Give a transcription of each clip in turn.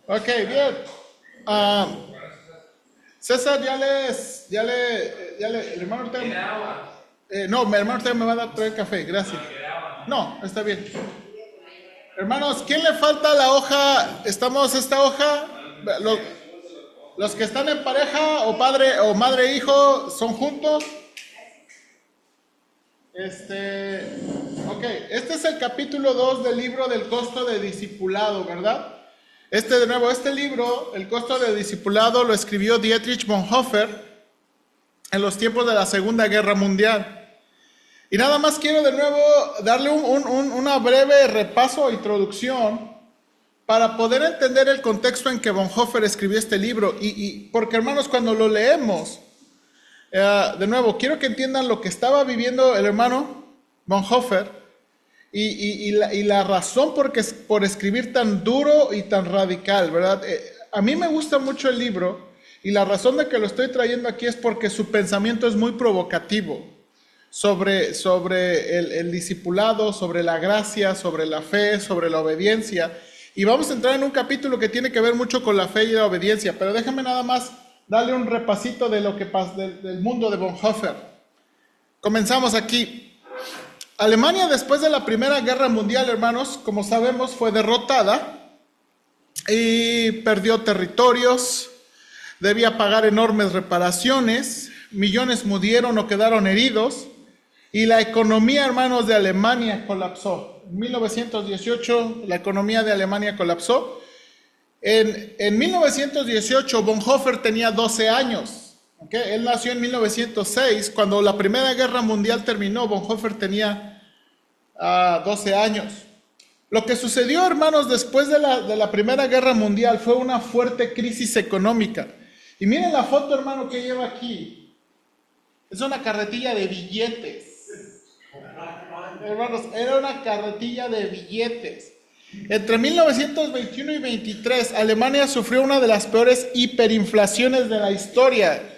Ok, bien. Ah, César, el hermano Ortega. No, mi hermano Ortega me va a dar traer café, gracias. No, está bien. Hermanos, ¿quién le falta la hoja? ¿Estamos esta hoja? Los, los que están en pareja o padre o madre e hijo son juntos. Ok, este es el capítulo 2 del libro del costo de discipulado, ¿verdad? Este libro, El costo de discipulado, lo escribió Dietrich Bonhoeffer en los tiempos de la Segunda Guerra Mundial. Y nada más quiero de nuevo darle una breve repaso o introducción para poder entender el contexto en que Bonhoeffer escribió este libro. Porque hermanos, cuando lo leemos, de nuevo, quiero que entiendan lo que estaba viviendo el hermano Bonhoeffer y la razón por escribir tan duro y tan radical, ¿verdad? A mí me gusta mucho el libro y la razón de que lo estoy trayendo aquí es porque su pensamiento es muy provocativo sobre el discipulado, sobre la gracia, sobre la fe, sobre la obediencia. Y vamos a entrar en un capítulo que tiene que ver mucho con la fe y la obediencia, pero déjame nada más darle un repasito de lo que pasa del mundo de Bonhoeffer. Comenzamos aquí. Alemania, después de la Primera Guerra Mundial, hermanos, como sabemos, fue derrotada y perdió territorios, debía pagar enormes reparaciones, millones murieron o quedaron heridos, y la economía, hermanos, de Alemania colapsó. En 1918 la economía de Alemania colapsó. En 1918 Bonhoeffer tenía 12 años. Okay, él nació en 1906, cuando la Primera Guerra Mundial terminó, Bonhoeffer tenía 12 años. Lo que sucedió, hermanos, después de la Primera Guerra Mundial fue una fuerte crisis económica. Y miren la foto, hermano, que lleva aquí. Es una carretilla de billetes. Hermanos, era una carretilla de billetes. Entre 1921 y 23, Alemania sufrió una de las peores hiperinflaciones de la historia.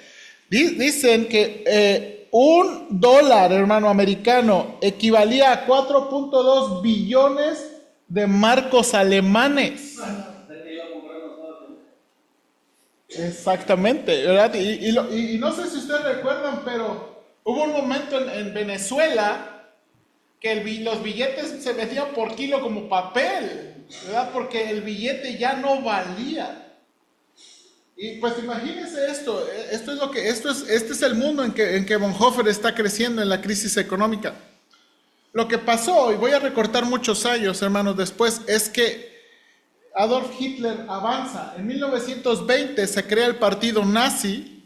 Dicen que $1, hermano, americano equivalía a 4.2 billones de marcos alemanes. Exactamente, ¿verdad? Y no sé si ustedes recuerdan, pero hubo un momento en Venezuela que los billetes se vendían por kilo como papel, ¿verdad? Porque el billete ya no valía. Y pues imagínense este es el mundo en que Bonhoeffer está creciendo en la crisis económica. Lo que pasó, y voy a recortar muchos años, hermanos, después, es que Adolf Hitler avanza. En 1920 se crea el partido nazi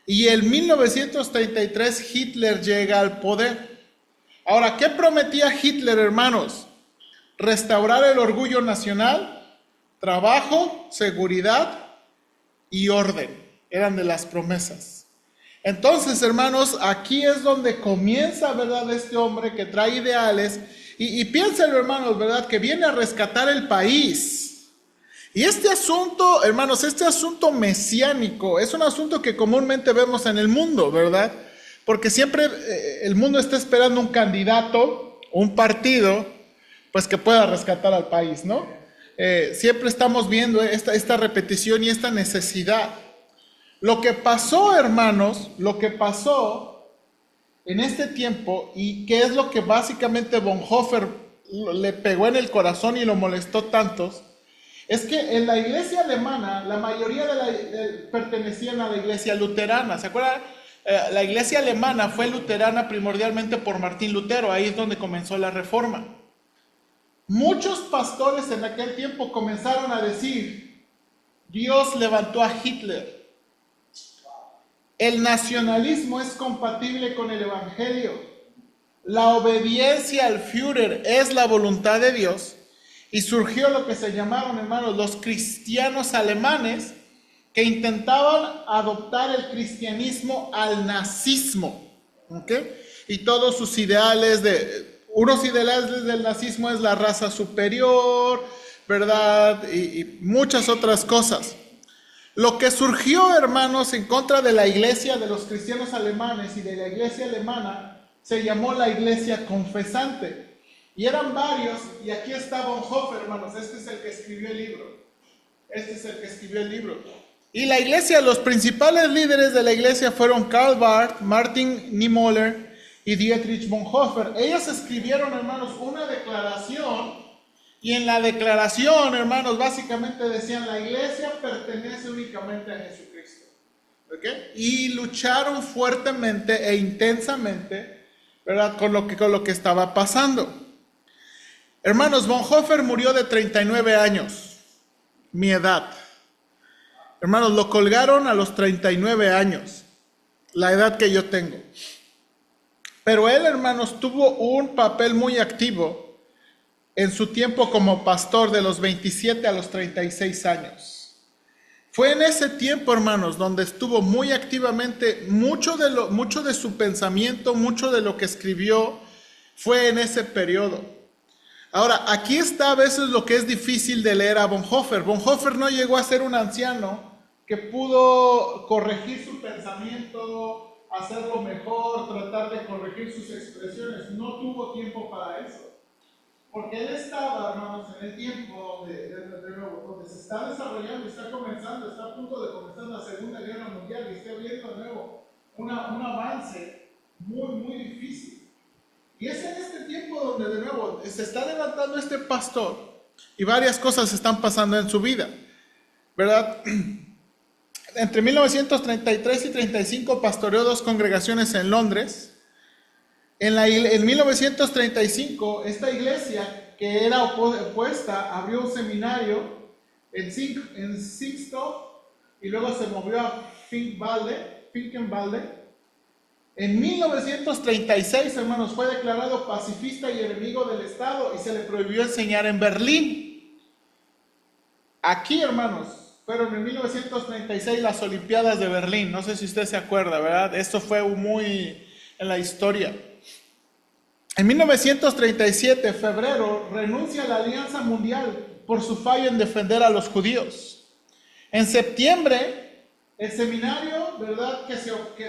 y en 1933 Hitler llega al poder. Ahora, ¿qué prometía Hitler, hermanos? Restaurar el orgullo nacional, trabajo, seguridad y orden. Eran de las promesas. Entonces, hermanos, aquí es donde comienza, ¿verdad?, este hombre que trae ideales y piénsenlo, hermanos, ¿verdad?, que viene a rescatar el país. Y este asunto, hermanos, este asunto mesiánico es un asunto que comúnmente vemos en el mundo, ¿verdad? Porque siempre el mundo está esperando un candidato, un partido, pues que pueda rescatar al país, ¿no? Siempre estamos viendo esta repetición y esta necesidad. Lo que pasó, hermanos, lo que pasó en este tiempo, y que es lo que básicamente Bonhoeffer le pegó en el corazón y lo molestó tantos, es que en la iglesia alemana, la mayoría pertenecían a la iglesia luterana. ¿Se acuerdan? La iglesia alemana fue luterana primordialmente por Martín Lutero, ahí es donde comenzó la reforma. Muchos pastores en aquel tiempo comenzaron a decir, Dios levantó a Hitler. El nacionalismo es compatible con el evangelio. La obediencia al Führer es la voluntad de Dios. Y surgió lo que se llamaron, hermanos, los cristianos alemanes, que intentaban adoptar el cristianismo al nazismo, ¿okay? Y todos sus ideales unos ideales del nazismo es la raza superior, ¿verdad? Y muchas otras cosas. Lo que surgió, hermanos, en contra de la iglesia de los cristianos alemanes y de la iglesia alemana, se llamó la iglesia confesante. Y eran varios, y aquí está Bonhoeffer, hermanos, este es el que escribió el libro. Este es el que escribió el libro. Y la iglesia, los principales líderes de la iglesia fueron Karl Barth, Martin Niemöller y Dietrich Bonhoeffer. Ellos escribieron, hermanos, una declaración, y en la declaración, hermanos, básicamente decían, la iglesia pertenece únicamente a Jesucristo. ¿Okay? Y lucharon fuertemente e intensamente, ¿verdad?, con lo que estaba pasando. Hermanos, Bonhoeffer murió de 39 años, mi edad. Hermanos, lo colgaron a los 39 años, la edad que yo tengo. Pero él, hermanos, tuvo un papel muy activo en su tiempo como pastor de los 27 a los 36 años. Fue en ese tiempo, hermanos, donde estuvo muy activamente, mucho de su pensamiento, mucho de lo que escribió, fue en ese periodo. Ahora, aquí está a veces lo que es difícil de leer a Bonhoeffer. Bonhoeffer no llegó a ser un anciano que pudo corregir su pensamiento, hacerlo mejor, tratar de corregir sus expresiones. No tuvo tiempo para eso. Porque él estaba, hermanos, en el tiempo donde se está desarrollando, está comenzando, está a punto de comenzar la Segunda Guerra Mundial y está viendo de nuevo un avance muy, muy difícil. Y es en este tiempo donde de nuevo se está levantando este pastor y varias cosas están pasando en su vida, ¿verdad? Entre 1933 y 35 pastoreó 2 congregaciones en Londres. En 1935 esta iglesia que era opuesta abrió un seminario en Sixto y luego se movió a Finkenwalde. En 1936, hermanos, fue declarado pacifista y enemigo del Estado y se le prohibió enseñar en Berlín. Aquí, hermanos, fueron en 1936 las Olimpiadas de Berlín. No sé si usted se acuerda, ¿verdad? Esto fue muy en la historia. En 1937, febrero, renuncia a la Alianza Mundial por su fallo en defender a los judíos. En septiembre, el seminario, ¿verdad?,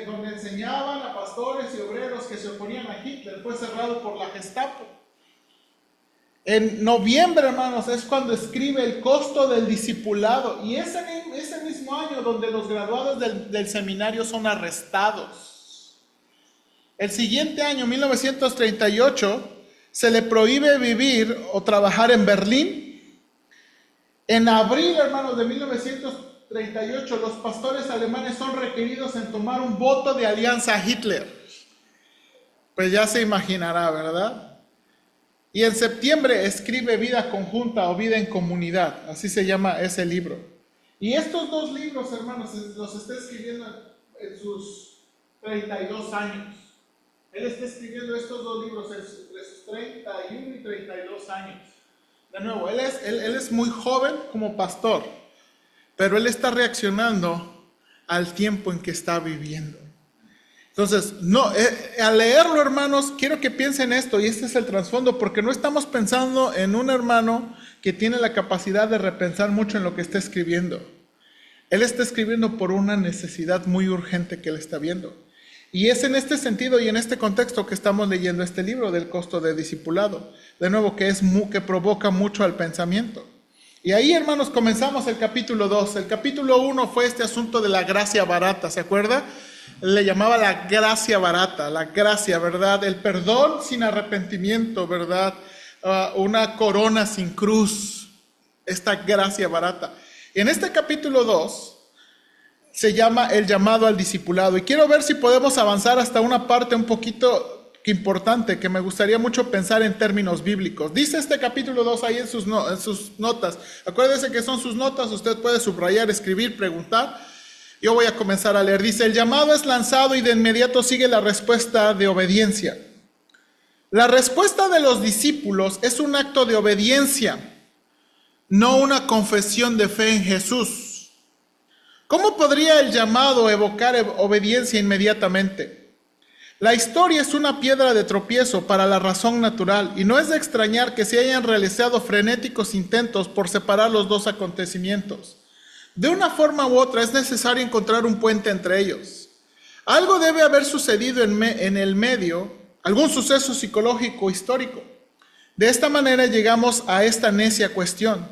donde enseñaban a pastores y obreros que se oponían a Hitler, fue cerrado por la Gestapo. En noviembre, hermanos, es cuando escribe El costo del discipulado. Y ese mismo año donde los graduados del seminario son arrestados. El siguiente año, 1938, se le prohíbe vivir o trabajar en Berlín. En abril, hermanos, de 1938, los pastores alemanes son requeridos en tomar un voto de alianza a Hitler. Pues ya se imaginará, ¿verdad? Y en septiembre escribe Vida Conjunta o Vida en Comunidad, así se llama ese libro. Y estos 2 libros, hermanos, los está escribiendo en sus 32 años. Él está escribiendo estos 2 libros entre sus 31 y 32 años. De nuevo, él es muy joven como pastor, pero él está reaccionando al tiempo en que está viviendo. Entonces, al leerlo, hermanos, quiero que piensen esto, y este es el trasfondo, porque no estamos pensando en un hermano que tiene la capacidad de repensar mucho en lo que está escribiendo. Él está escribiendo por una necesidad muy urgente que él está viendo. Y es en este sentido y en este contexto que estamos leyendo este libro del costo de discipulado. De nuevo, que provoca mucho al pensamiento. Y ahí, hermanos, comenzamos el capítulo 2. El capítulo 1 fue este asunto de la gracia barata, ¿se acuerda? Le llamaba la gracia barata, la gracia, ¿verdad? El perdón sin arrepentimiento, ¿verdad? Una corona sin cruz, esta gracia barata. Y en este capítulo 2 se llama el llamado al discipulado. Y quiero ver si podemos avanzar hasta una parte un poquito importante, que me gustaría mucho pensar en términos bíblicos. Dice este capítulo 2 ahí en sus notas. Acuérdese que son sus notas, usted puede subrayar, escribir, preguntar. Yo voy a comenzar a leer. Dice, el llamado es lanzado y de inmediato sigue la respuesta de obediencia. La respuesta de los discípulos es un acto de obediencia, no una confesión de fe en Jesús. ¿Cómo podría el llamado evocar obediencia inmediatamente? La historia es una piedra de tropiezo para la razón natural y no es de extrañar que se hayan realizado frenéticos intentos por separar los 2 acontecimientos. De una forma u otra es necesario encontrar un puente entre ellos. Algo debe haber sucedido en el medio, algún suceso psicológico histórico, De esta manera llegamos a esta necia cuestión.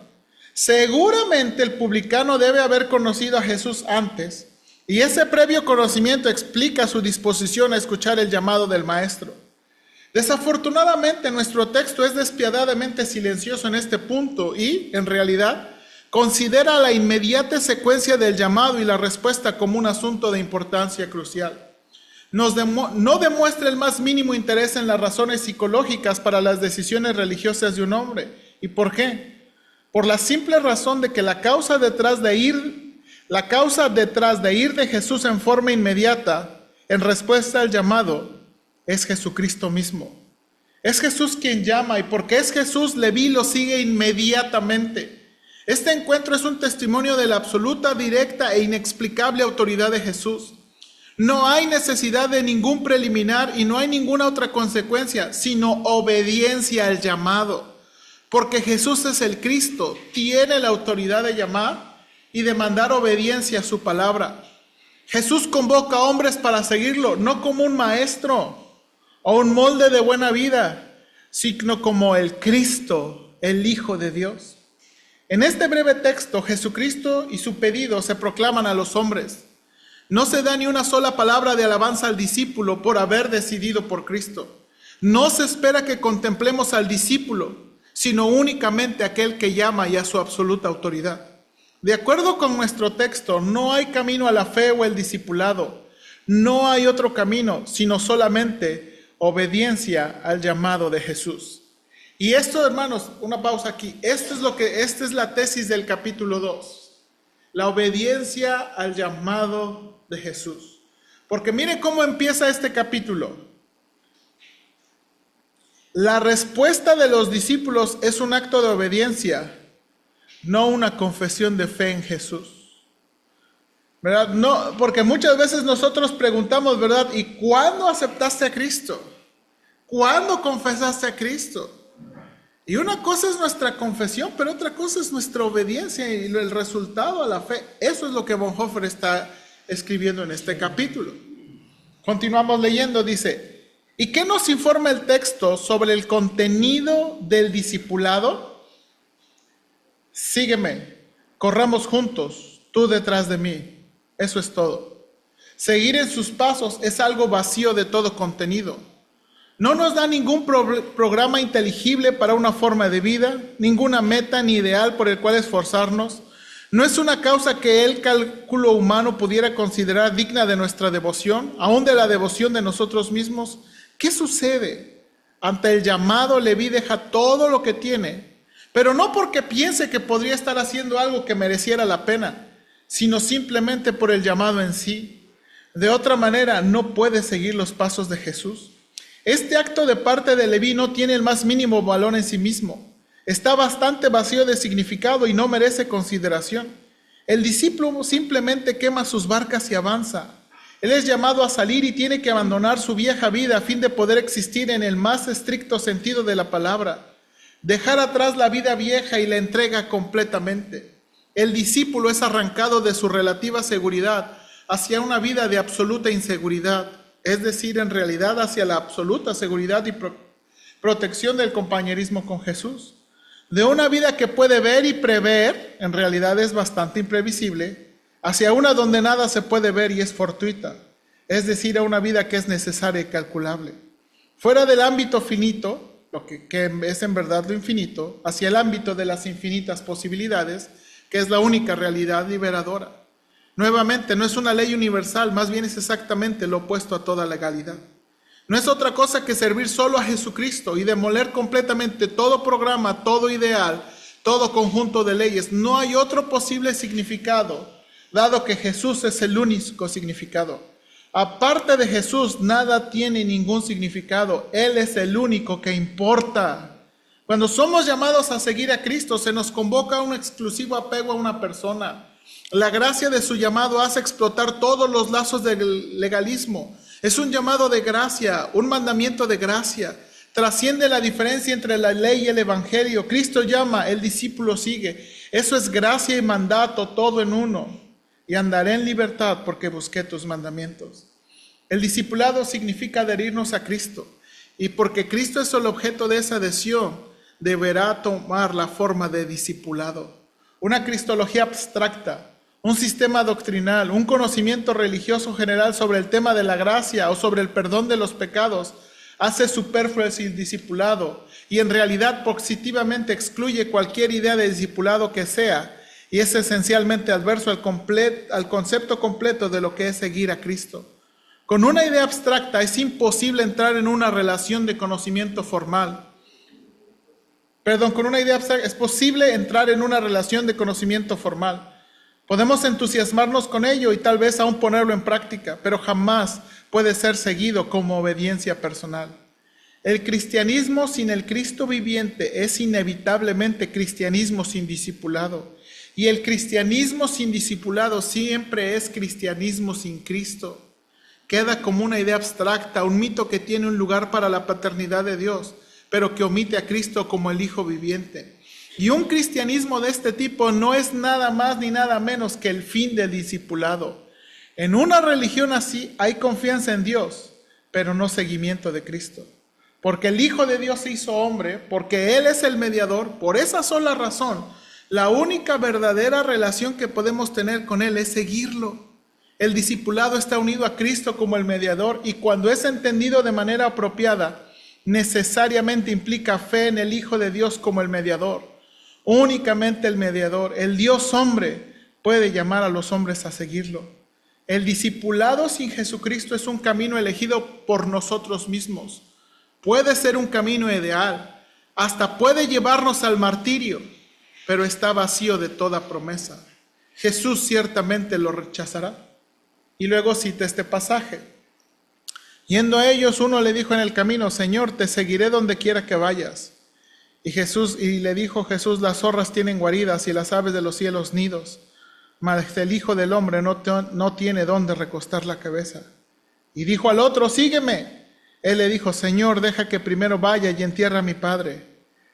Seguramente el publicano debe haber conocido a Jesús antes, y ese previo conocimiento explica su disposición a escuchar el llamado del Maestro. Desafortunadamente, nuestro texto es despiadadamente silencioso en este punto y, en realidad, considera la inmediata secuencia del llamado y la respuesta como un asunto de importancia crucial. No demuestra el más mínimo interés en las razones psicológicas para las decisiones religiosas de un hombre. ¿Y por qué? Por la simple razón de que la causa detrás de ir de Jesús en forma inmediata, en respuesta al llamado, es Jesucristo mismo. Es Jesús quien llama, y porque es Jesús, Leví lo sigue inmediatamente. Este encuentro es un testimonio de la absoluta, directa e inexplicable autoridad de Jesús. No hay necesidad de ningún preliminar y no hay ninguna otra consecuencia, sino obediencia al llamado. Porque Jesús es el Cristo, tiene la autoridad de llamar y de mandar obediencia a su palabra. Jesús convoca a hombres para seguirlo, no como un maestro o un molde de buena vida, sino como el Cristo, el Hijo de Dios. En este breve texto, Jesucristo y su pedido se proclaman a los hombres. No se da ni una sola palabra de alabanza al discípulo por haber decidido por Cristo. No se espera que contemplemos al discípulo, sino únicamente a aquel que llama y a su absoluta autoridad. De acuerdo con nuestro texto, no hay camino a la fe o el discipulado. No hay otro camino, sino solamente obediencia al llamado de Jesús. Y esto, hermanos, una pausa aquí. Esta es la tesis del capítulo 2. La obediencia al llamado de Jesús. Porque mire cómo empieza este capítulo. La respuesta de los discípulos es un acto de obediencia, no una confesión de fe en Jesús. ¿Verdad? No, porque muchas veces nosotros preguntamos, ¿verdad? ¿Y cuándo aceptaste a Cristo? ¿Cuándo confesaste a Cristo? Y una cosa es nuestra confesión, pero otra cosa es nuestra obediencia y el resultado a la fe. Eso es lo que Bonhoeffer está escribiendo en este capítulo. Continuamos leyendo, dice, ¿y qué nos informa el texto sobre el contenido del discipulado? Sígueme, corramos juntos, tú detrás de mí. Eso es todo. Seguir en sus pasos es algo vacío de todo contenido. No nos da ningún programa inteligible para una forma de vida, ninguna meta ni ideal por el cual esforzarnos. No es una causa que el cálculo humano pudiera considerar digna de nuestra devoción, aún de la devoción de nosotros mismos. ¿Qué sucede? Ante el llamado, Leví deja todo lo que tiene, pero no porque piense que podría estar haciendo algo que mereciera la pena, sino simplemente por el llamado en sí. De otra manera, no puede seguir los pasos de Jesús. Este acto de parte de Leví no tiene el más mínimo valor en sí mismo. Está bastante vacío de significado y no merece consideración. El discípulo simplemente quema sus barcas y avanza. Él es llamado a salir y tiene que abandonar su vieja vida a fin de poder existir en el más estricto sentido de la palabra. Dejar atrás la vida vieja y la entrega completamente. El discípulo es arrancado de su relativa seguridad hacia una vida de absoluta inseguridad. Es decir, en realidad hacia la absoluta seguridad y protección del compañerismo con Jesús. De una vida que puede ver y prever, en realidad es bastante imprevisible, hacia una donde nada se puede ver y es fortuita. Es decir, a una vida que es necesaria y calculable. Fuera del ámbito finito, lo que es en verdad lo infinito, hacia el ámbito de las infinitas posibilidades, que es la única realidad liberadora. Nuevamente, no es una ley universal, más bien es exactamente lo opuesto a toda legalidad. No es otra cosa que servir solo a Jesucristo y demoler completamente todo programa, todo ideal, todo conjunto de leyes. No hay otro posible significado, dado que Jesús es el único significado. Aparte de Jesús, nada tiene ningún significado. Él es el único que importa. Cuando somos llamados a seguir a Cristo, se nos convoca a un exclusivo apego a una persona. La gracia de su llamado hace explotar todos los lazos del legalismo. Es un llamado de gracia, un mandamiento de gracia. Trasciende la diferencia entre la ley y el evangelio. Cristo llama, el discípulo sigue. Eso es gracia y mandato, todo en uno. Y andaré en libertad porque busqué tus mandamientos. El discipulado significa adherirnos a Cristo. Y porque Cristo es el objeto de esa adhesión, deberá tomar la forma de discipulado. Una cristología abstracta, un sistema doctrinal, un conocimiento religioso general sobre el tema de la gracia o sobre el perdón de los pecados hace superfluo el discipulado y en realidad positivamente excluye cualquier idea de discipulado que sea, y es esencialmente adverso al concepto completo de lo que es seguir a Cristo. Con una idea abstracta es imposible entrar en una relación de conocimiento formal. Con una idea abstracta es posible entrar en una relación de conocimiento formal. Podemos entusiasmarnos con ello y tal vez aún ponerlo en práctica, pero jamás puede ser seguido como obediencia personal. El cristianismo sin el Cristo viviente es inevitablemente cristianismo sin discipulado. Y el cristianismo sin discipulado siempre es cristianismo sin Cristo. Queda como una idea abstracta, un mito que tiene un lugar para la paternidad de Dios, pero que omite a Cristo como el Hijo viviente. Y un cristianismo de este tipo no es nada más ni nada menos que el fin del discipulado. En una religión así hay confianza en Dios, pero no seguimiento de Cristo. Porque el Hijo de Dios se hizo hombre, porque Él es el mediador, por esa sola razón, la única verdadera relación que podemos tener con Él es seguirlo. El discipulado está unido a Cristo como el mediador y cuando es entendido de manera apropiada, necesariamente implica fe en el Hijo de Dios como el mediador. Únicamente el mediador, el Dios hombre, puede llamar a los hombres a seguirlo. El discipulado sin Jesucristo es un camino elegido por nosotros mismos. Puede ser un camino ideal, hasta puede llevarnos al martirio, pero está vacío de toda promesa. Jesús ciertamente lo rechazará. Y luego cita este pasaje. Yendo a ellos, uno le dijo en el camino: Señor, te seguiré donde quiera que vayas. Y le dijo Jesús: las zorras tienen guaridas y las aves de los cielos nidos, mas el Hijo del Hombre no tiene dónde recostar la cabeza. Y dijo al otro: sígueme. Él le dijo: Señor, deja que primero vaya y entierre a mi padre.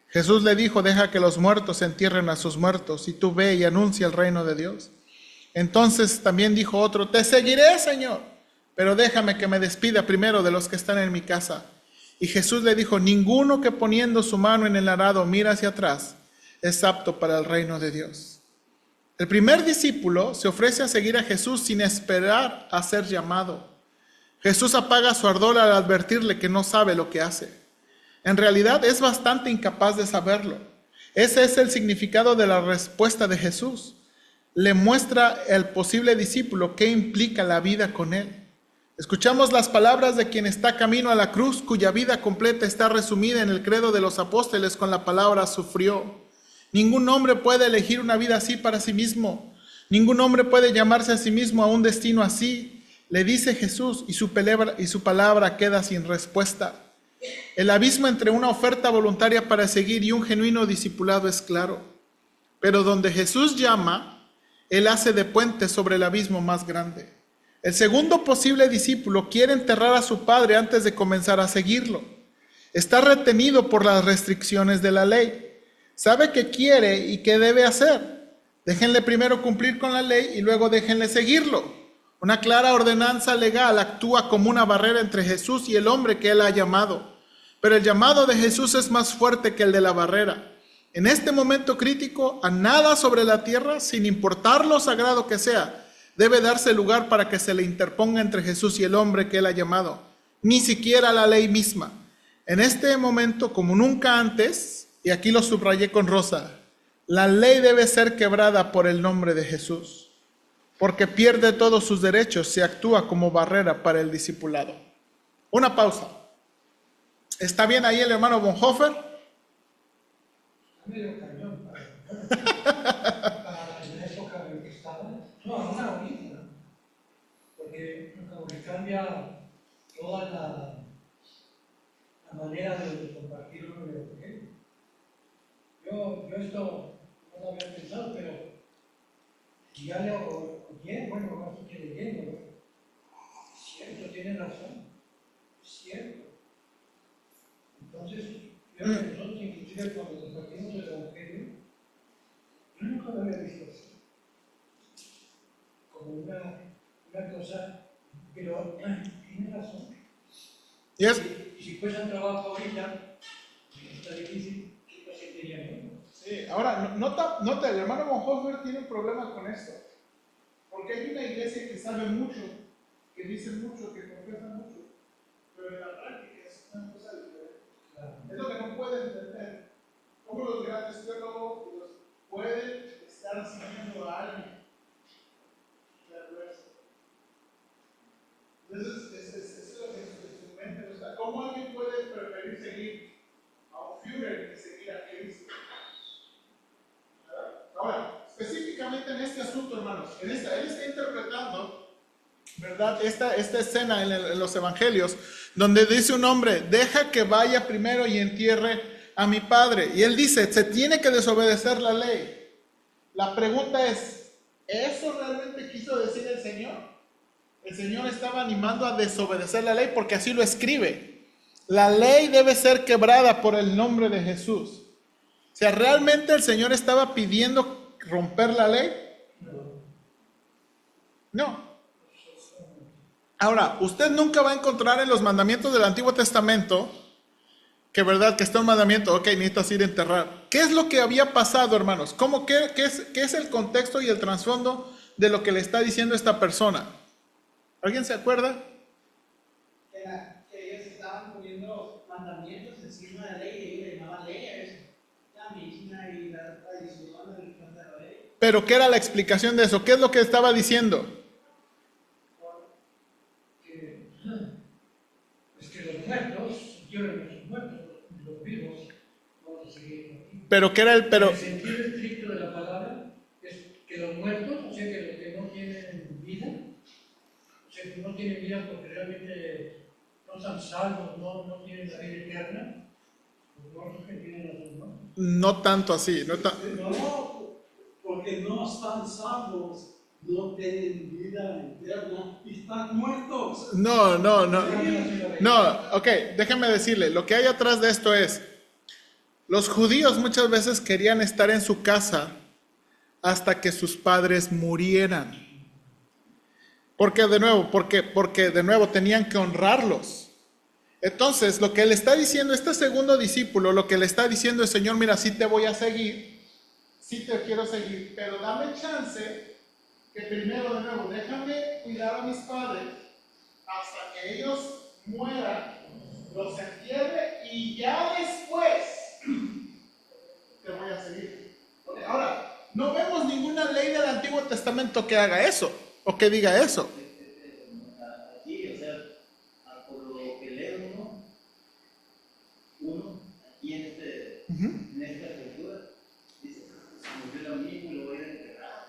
Jesús le dijo: deja que los muertos entierren a sus muertos, y tú ve y anuncia el reino de Dios. Entonces también dijo otro: te seguiré, Señor, pero déjame que me despida primero de los que están en mi casa. Y Jesús le dijo: ninguno que poniendo su mano en el arado mira hacia atrás es apto para el reino de Dios. El primer discípulo se ofrece a seguir a Jesús sin esperar a ser llamado. Jesús apaga su ardor al advertirle que no sabe lo que hace. En realidad es bastante incapaz de saberlo. Ese es el significado de la respuesta de Jesús. Le muestra al posible discípulo qué implica la vida con él. Escuchamos las palabras de quien está camino a la cruz, cuya vida completa está resumida en el credo de los apóstoles con la palabra sufrió. Ningún hombre puede elegir una vida así para sí mismo. Ningún hombre puede llamarse a sí mismo a un destino así. Le dice Jesús y su palabra queda sin respuesta. El abismo entre una oferta voluntaria para seguir y un genuino discipulado es claro. Pero donde Jesús llama, Él hace de puente sobre el abismo más grande. El segundo posible discípulo quiere enterrar a su padre antes de comenzar a seguirlo. Está retenido por las restricciones de la ley. Sabe qué quiere y qué debe hacer. Déjenle primero cumplir con la ley y luego déjenle seguirlo. Una clara ordenanza legal actúa como una barrera entre Jesús y el hombre que Él ha llamado. Pero el llamado de Jesús es más fuerte que el de la barrera. En este momento crítico, a nada sobre la tierra, sin importar lo sagrado que sea, debe darse lugar para que se le interponga entre Jesús y el hombre que Él ha llamado. Ni siquiera la ley misma. En este momento, como nunca antes, y aquí lo subrayé con rosa, la ley debe ser quebrada por el nombre de Jesús, porque pierde todos sus derechos si actúa como barrera para el discipulado. Una pausa. ¿Está bien ahí el hermano Bonhoeffer? Medio cañón para la época en que estaba. No, ahora ahorita, ¿no? Porque como que cambia toda la manera de compartir uno de lo que yo esto no lo había pensado, pero ya le oye, bueno, no estoy leyendo, ¿no? Es cierto, tiene razón, es cierto. Entonces, yo nosotros inclusive cuando compartimos el Evangelio, yo nunca lo había visto así, como una cosa, pero tiene razón. Yes. Si cuesta trabajo ahorita, está difícil, Sí, ahora, nota, el hermano Bonhoeffer tiene un problema con esto. Porque hay una iglesia que sabe mucho, que dice mucho, que confesa mucho, pero en la práctica es una cosa diferente. Es lo que no puede entender. Cómo los grandes teólogos pueden estar siguiendo a alguien de adverso. Entonces, es lo que su mente está. ¿Cómo alguien puede preferir seguir a un Führer que seguir a Cristo? Ahora, específicamente en este asunto, hermanos, él está interpretando, ¿verdad? Esta escena en los evangelios, donde dice un hombre, deja que vaya primero y entierre a mi padre. Y él dice, se tiene que desobedecer la ley. La pregunta es, ¿eso realmente quiso decir el Señor? El Señor estaba animando a desobedecer la ley porque así lo escribe. La ley debe ser quebrada por el nombre de Jesús. O sea, ¿realmente el Señor estaba pidiendo romper la ley? No. Ahora, usted nunca va a encontrar en los mandamientos del Antiguo Testamento que verdad que está un mandamiento, ok, necesitas ir a enterrar. ¿Qué es lo que había pasado, hermanos? ¿Qué es el contexto y el trasfondo de lo que le está diciendo esta persona? ¿Alguien se acuerda? Que ellos estaban poniendo mandamientos encima de la ley y ellos le llamaban ley a eso. La misma y la tradición de la ley. Pero ¿qué era la explicación de eso? ¿Qué es lo que estaba diciendo? Es que los muertos lloran a sus muertos, los vivos vamos a seguir aquí. Pero ¿qué era el pero? El sentido estricto de la palabra es que los muertos, o sea que los que no tienen vida, o sea que no tienen vida porque realmente no están salvos, no tienen la vida eterna, los muertos que tienen a sus muertos. No tanto así, No, porque no están salvos, no tienen vida eterna y están muertos. No, ok, déjeme decirle, lo que hay atrás de esto es, los judíos muchas veces querían estar en su casa hasta que sus padres murieran. Porque de nuevo tenían que honrarlos. Entonces, lo que le está diciendo este segundo discípulo, lo que le está diciendo es, Señor, mira, sí te voy a seguir, sí te quiero seguir, pero dame chance que primero, de nuevo, déjame cuidar a mis padres hasta que ellos mueran, los entierre y ya después te voy a seguir. Porque ahora, no vemos ninguna ley del Antiguo Testamento que haga eso o que diga eso. Aquí, o sea, por lo que lee uno aquí en esta cultura, dice, se murió el amigo y lo voy a enterrar,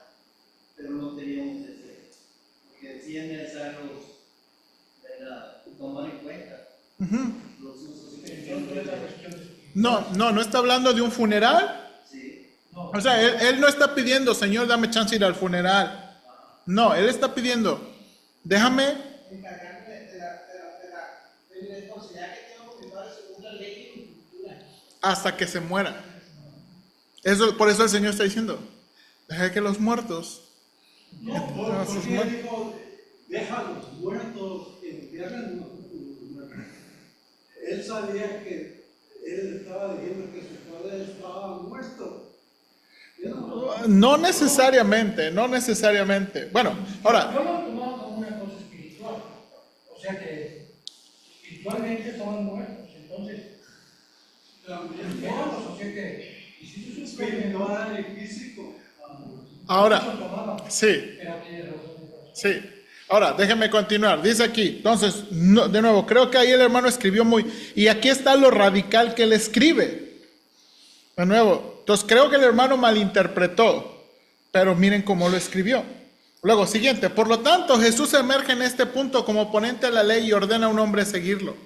pero no teníamos ese, porque sí es necesario tomar en cuenta los usos y No está hablando de un funeral. Sí. O sea, él no está pidiendo, Señor, dame chance de ir al funeral. No, él está pidiendo, déjame encargarme de la responsabilidad que tengo con mi padre según la ley y mi cultura. hasta que se muera. Por eso el Señor está diciendo, deja que los muertos. No, porque él dijo, deja a los muertos que entierren los muertos. Él sabía que él estaba diciendo que su padre estaba muerto. No necesariamente. Bueno, ahora, Yo lo tomaba como una cosa espiritual, o sea que espiritualmente estaban muertos, entonces También muertos, o sea que hiciste su espiritual y físico. ahora, sí. Ahora, déjenme continuar. Dice aquí, entonces, de nuevo, creo que ahí el hermano escribió y aquí está lo radical que él escribe. De nuevo, entonces creo que el hermano malinterpretó, pero miren cómo lo escribió. Luego, siguiente, por lo tanto, Jesús emerge en este punto como oponente a la ley y ordena a un hombre seguirlo.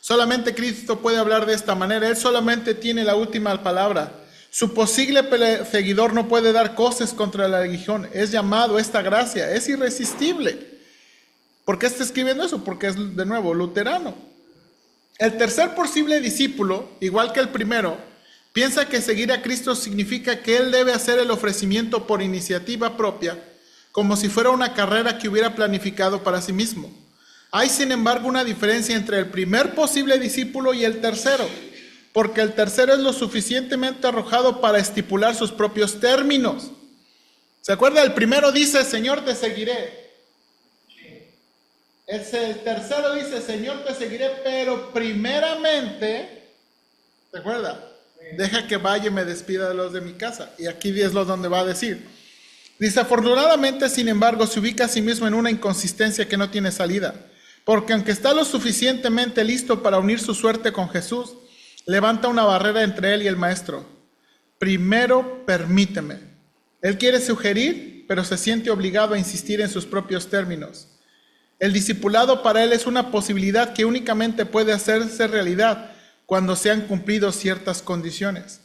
Solamente Cristo puede hablar de esta manera, Él solamente tiene la última palabra. Su posible seguidor no puede dar cosas contra la religión, es llamado esta gracia, es irresistible. ¿Por qué está escribiendo eso? Porque es, de nuevo, luterano. El tercer posible discípulo, igual que el primero, piensa que seguir a Cristo significa que Él debe hacer el ofrecimiento por iniciativa propia, como si fuera una carrera que hubiera planificado para sí mismo. Hay, sin embargo, una diferencia entre el primer posible discípulo y el tercero, porque el tercero es lo suficientemente arrojado para estipular sus propios términos. ¿Se acuerda? El primero dice, Señor, te seguiré. El tercero dice, Señor, te seguiré, pero primeramente, ¿se acuerda? Deja que vaya y me despida de los de mi casa. Y aquí es lo donde va a decir. Dice, afortunadamente, sin embargo, se ubica a sí mismo en una inconsistencia que no tiene salida. Porque aunque está lo suficientemente listo para unir su suerte con Jesús, levanta una barrera entre él y el Maestro. Primero, permíteme. Él quiere sugerir, pero se siente obligado a insistir en sus propios términos. El discipulado para él es una posibilidad que únicamente puede hacerse realidad cuando se han cumplido ciertas condiciones.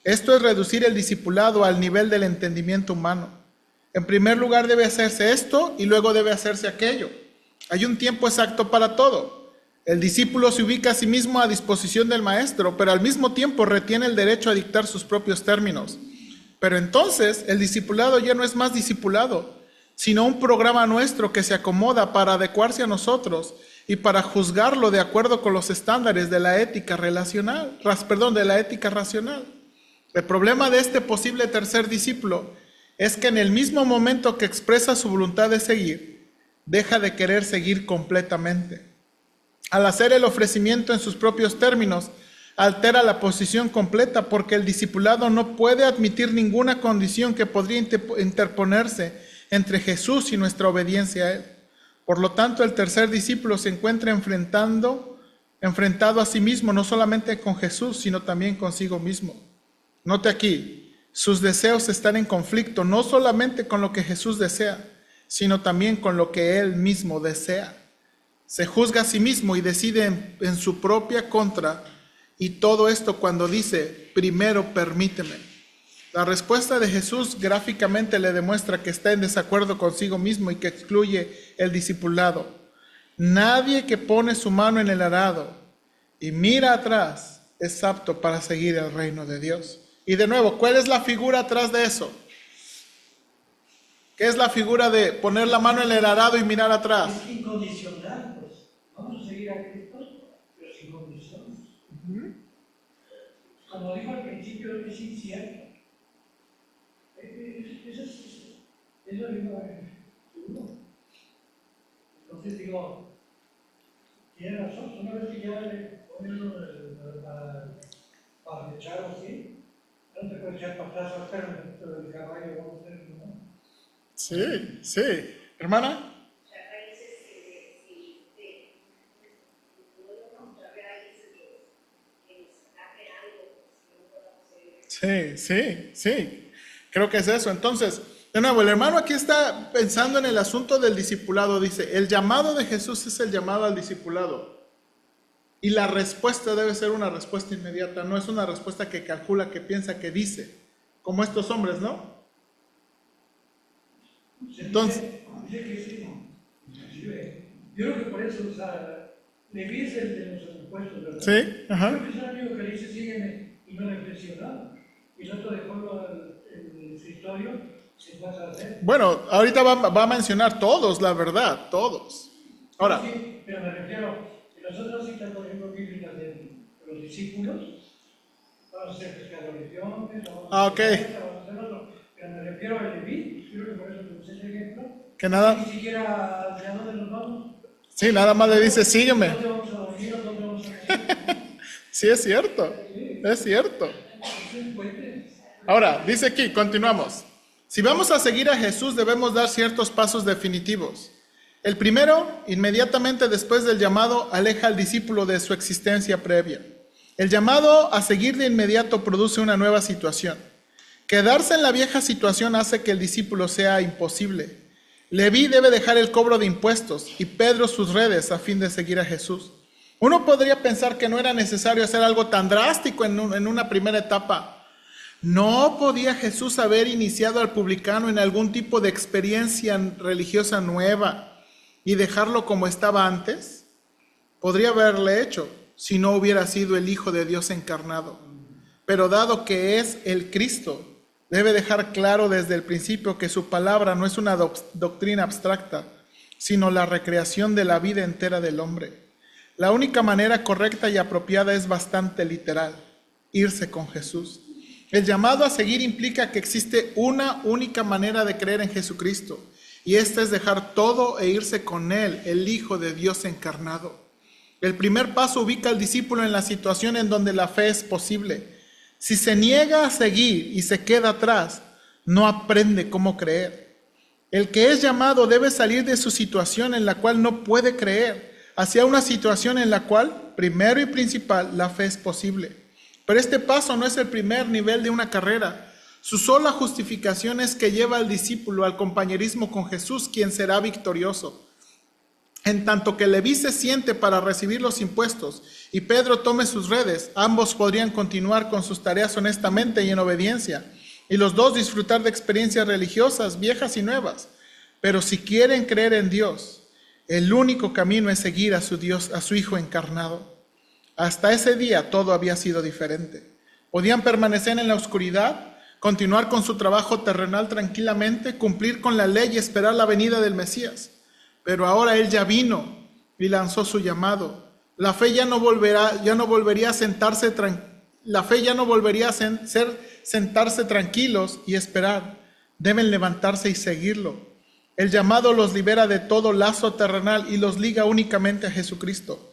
Esto es reducir el discipulado al nivel del entendimiento humano. En primer lugar debe hacerse esto y luego debe hacerse aquello. Hay un tiempo exacto para todo. El discípulo se ubica a sí mismo a disposición del maestro, pero al mismo tiempo retiene el derecho a dictar sus propios términos. Pero entonces el discipulado ya no es más discipulado, sino un programa nuestro que se acomoda para adecuarse a nosotros y para juzgarlo de acuerdo con los estándares de la ética racional. El problema de este posible tercer discípulo es que en el mismo momento que expresa su voluntad de seguir, deja de querer seguir completamente. Al hacer el ofrecimiento en sus propios términos, altera la posición completa porque el discipulado no puede admitir ninguna condición que podría interponerse entre Jesús y nuestra obediencia a Él. Por lo tanto, el tercer discípulo se encuentra enfrentado a sí mismo, no solamente con Jesús, sino también consigo mismo. Note aquí, sus deseos están en conflicto, no solamente con lo que Jesús desea, sino también con lo que Él mismo desea. Se juzga a sí mismo y decide en su propia contra, y todo esto cuando dice, primero permíteme. La respuesta de Jesús gráficamente le demuestra que está en desacuerdo consigo mismo y que excluye el discipulado. Nadie que pone su mano en el arado y mira atrás es apto para seguir el reino de Dios. Y de nuevo, ¿cuál es la figura atrás de eso? ¿Qué es la figura de poner la mano en el arado y mirar atrás? Es incondicional, pues. Vamos a seguir a Cristo, pero sin condiciones. Como dijo al principio, es incierto. Es lo mismo seguro. Entonces digo, tiene razón, una vez que ya le ponen para echar así, no te puedes echar para atrás, pero el caballo vamos a hacer, ¿no? Sí, sí. ¿Hermana? Sí. Creo que es eso. Entonces, de nuevo, el hermano aquí está pensando en el asunto del discipulado. Dice, el llamado de Jesús es el llamado al discipulado. Y la respuesta debe ser una respuesta inmediata. No es una respuesta que calcula, que piensa, que dice. Como estos hombres, ¿no? Entonces... Dice que sí. Yo creo que por eso, o sea, Leví es el de los impuestos, ¿verdad? Sí, ajá. Creo que es el único que le dice, sígueme, y no reflexionaba. Y el otro dejó el escritorio, se fue a hacer. Bueno, ahorita va a mencionar todos, la verdad, todos. Ahora. Sí, pero me refiero, en las otras citas, por ejemplo, bíblicas de los discípulos, vamos a hacer pescadores, vamos a hacer otro. Pero me refiero a Leví, creo que por eso te puse ese ejemplo. Que nada. Ni siquiera al dónde nos vamos. Sí, nada más le dice, sígueme. ¿Dónde vamos a dormir? ¿Dónde vamos a comer? Sí, es cierto. Es cierto. Ahora, dice aquí, continuamos. Si vamos a seguir a Jesús, debemos dar ciertos pasos definitivos. El primero, inmediatamente después del llamado, aleja al discípulo de su existencia previa. El llamado a seguir de inmediato produce una nueva situación. Quedarse en la vieja situación hace que el discípulo sea imposible. Leví debe dejar el cobro de impuestos y Pedro sus redes a fin de seguir a Jesús. Uno podría pensar que no era necesario hacer algo tan drástico en una primera etapa. ¿No podía Jesús haber iniciado al publicano en algún tipo de experiencia religiosa nueva y dejarlo como estaba antes? Podría haberle hecho si no hubiera sido el Hijo de Dios encarnado. Pero dado que es el Cristo, debe dejar claro desde el principio que su palabra no es una doctrina abstracta, sino la recreación de la vida entera del hombre. La única manera correcta y apropiada es bastante literal. irse con Jesús. El llamado a seguir implica que existe una única manera de creer en Jesucristo, y esta es dejar todo e irse con Él, el Hijo de Dios encarnado. El primer paso ubica al discípulo en la situación en donde la fe es posible. Si se niega a seguir y se queda atrás, no aprende cómo creer. El que es llamado debe salir de su situación en la cual no puede creer, hacia una situación en la cual, primero y principal, la fe es posible. Pero este paso no es el primer nivel de una carrera. Su sola justificación es que lleva al discípulo al compañerismo con Jesús, quien será victorioso. En tanto que Leví se siente para recibir los impuestos y Pedro tome sus redes, ambos podrían continuar con sus tareas honestamente y en obediencia, y los dos disfrutar de experiencias religiosas viejas y nuevas. Pero si quieren creer en Dios, el único camino es seguir a su Dios, a su Hijo encarnado. Hasta ese día todo había sido diferente. Podían permanecer en la oscuridad, continuar con su trabajo terrenal tranquilamente, cumplir con la ley y esperar la venida del Mesías. Pero ahora Él ya vino y lanzó su llamado. La fe ya no volvería a sentarse sentarse tranquilos y esperar. Deben levantarse y seguirlo. El llamado los libera de todo lazo terrenal y los liga únicamente a Jesucristo.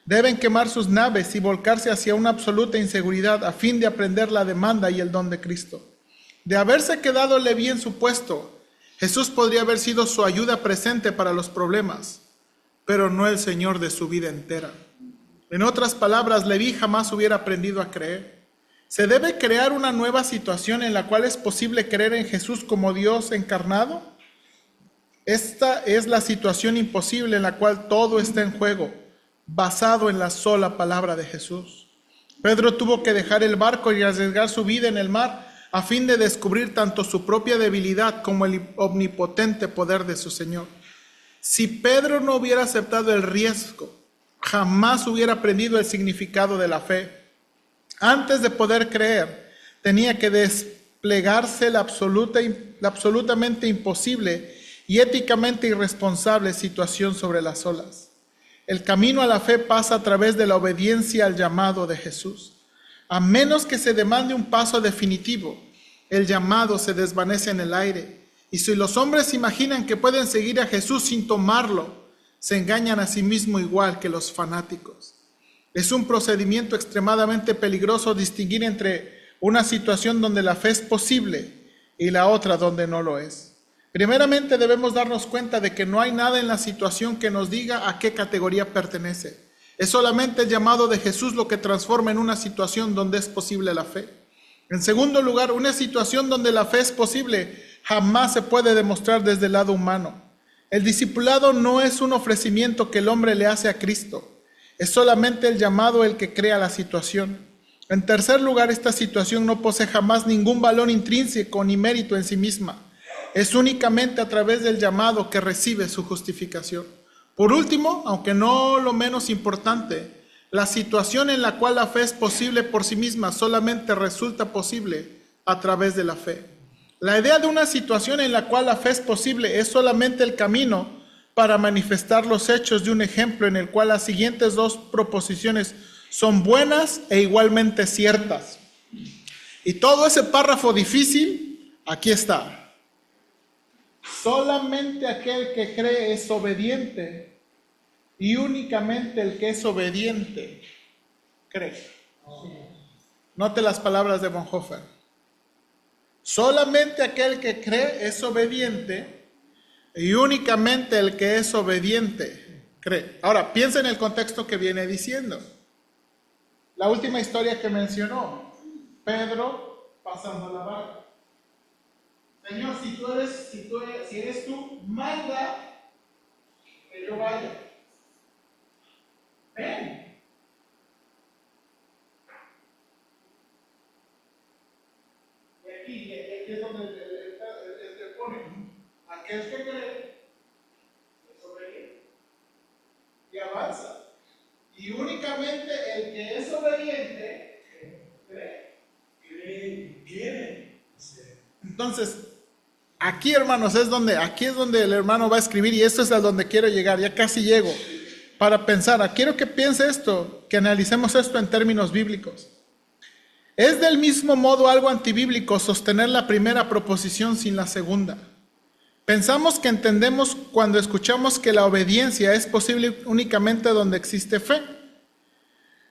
Deben quemar sus naves y volcarse hacia una absoluta inseguridad a fin de aprender la demanda y el don de Cristo. De haberse quedado Leví en su puesto, Jesús podría haber sido su ayuda presente para los problemas, pero no el Señor de su vida entera. En otras palabras, Leví jamás hubiera aprendido a creer. ¿Se debe crear una nueva situación en la cual es posible creer en Jesús como Dios encarnado? Esta es la situación imposible en la cual todo está en juego, basado en la sola palabra de Jesús. Pedro tuvo que dejar el barco y arriesgar su vida en el mar a fin de descubrir tanto su propia debilidad como el omnipotente poder de su Señor. Si Pedro no hubiera aceptado el riesgo, jamás hubiera aprendido el significado de la fe. Antes de poder creer, tenía que desplegarse la absolutamente imposible y éticamente irresponsable situación sobre las olas. El camino a la fe pasa a través de la obediencia al llamado de Jesús. A menos que se demande un paso definitivo, el llamado se desvanece en el aire. Y si los hombres imaginan que pueden seguir a Jesús sin tomarlo, se engañan a sí mismos igual que los fanáticos. Es un procedimiento extremadamente peligroso distinguir entre una situación donde la fe es posible y la otra donde no lo es. Primeramente debemos darnos cuenta de que no hay nada en la situación que nos diga a qué categoría pertenece. Es solamente el llamado de Jesús lo que transforma en una situación donde es posible la fe. En segundo lugar, una situación donde la fe es posible jamás se puede demostrar desde el lado humano. El discipulado no es un ofrecimiento que el hombre le hace a Cristo. Es solamente el llamado el que crea la situación. En tercer lugar, esta situación no posee jamás ningún valor intrínseco ni mérito en sí misma. Es únicamente a través del llamado que recibe su justificación. Por último, aunque no lo menos importante, la situación en la cual la fe es posible por sí misma solamente resulta posible a través de la fe. La idea de una situación en la cual la fe es posible es solamente el camino para manifestar los hechos de un ejemplo en el cual las siguientes dos proposiciones son buenas e igualmente ciertas. Y todo ese párrafo difícil, aquí está. Solamente aquel que cree es obediente y únicamente el que es obediente cree. Note las palabras de Bonhoeffer. Solamente aquel que cree es obediente y únicamente el que es obediente cree. Ahora, piensa en el contexto que viene diciendo. La última historia que mencionó, Pedro pasando la barca. Señor, si eres tú, manda que yo vaya. Ven. Y aquí es donde el pone, aquel que cree es obediente y avanza. Y únicamente el que es obediente cree. Quiere. Entonces, aquí, hermanos, aquí es donde el hermano va a escribir, y esto es a donde quiero llegar, ya casi llego, para pensar. Quiero que piense esto, que analicemos esto en términos bíblicos. Es del mismo modo algo antibíblico sostener la primera proposición sin la segunda. Pensamos que entendemos cuando escuchamos que la obediencia es posible únicamente donde existe fe.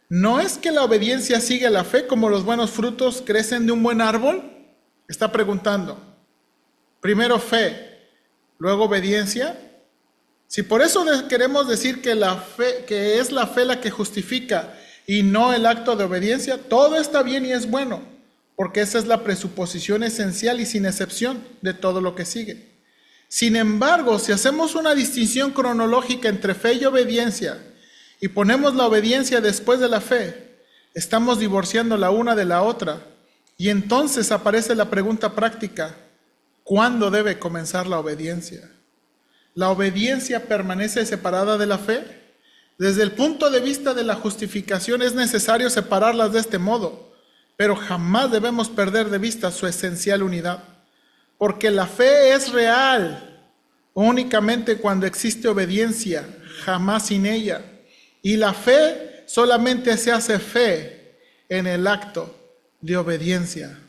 ¿No es que la obediencia sigue la fe como los buenos frutos crecen de un buen árbol? Está preguntando. Primero fe, luego obediencia. Si por eso queremos decir que la fe, que es la fe la que justifica y no el acto de obediencia, todo está bien y es bueno, porque esa es la presuposición esencial y sin excepción de todo lo que sigue. Sin embargo, si hacemos una distinción cronológica entre fe y obediencia y ponemos la obediencia después de la fe, estamos divorciando la una de la otra y entonces aparece la pregunta práctica: ¿cuándo debe comenzar la obediencia? ¿La obediencia permanece separada de la fe? Desde el punto de vista de la justificación es necesario separarlas de este modo, pero jamás debemos perder de vista su esencial unidad, porque la fe es real únicamente cuando existe obediencia, jamás sin ella, y la fe solamente se hace fe en el acto de obediencia.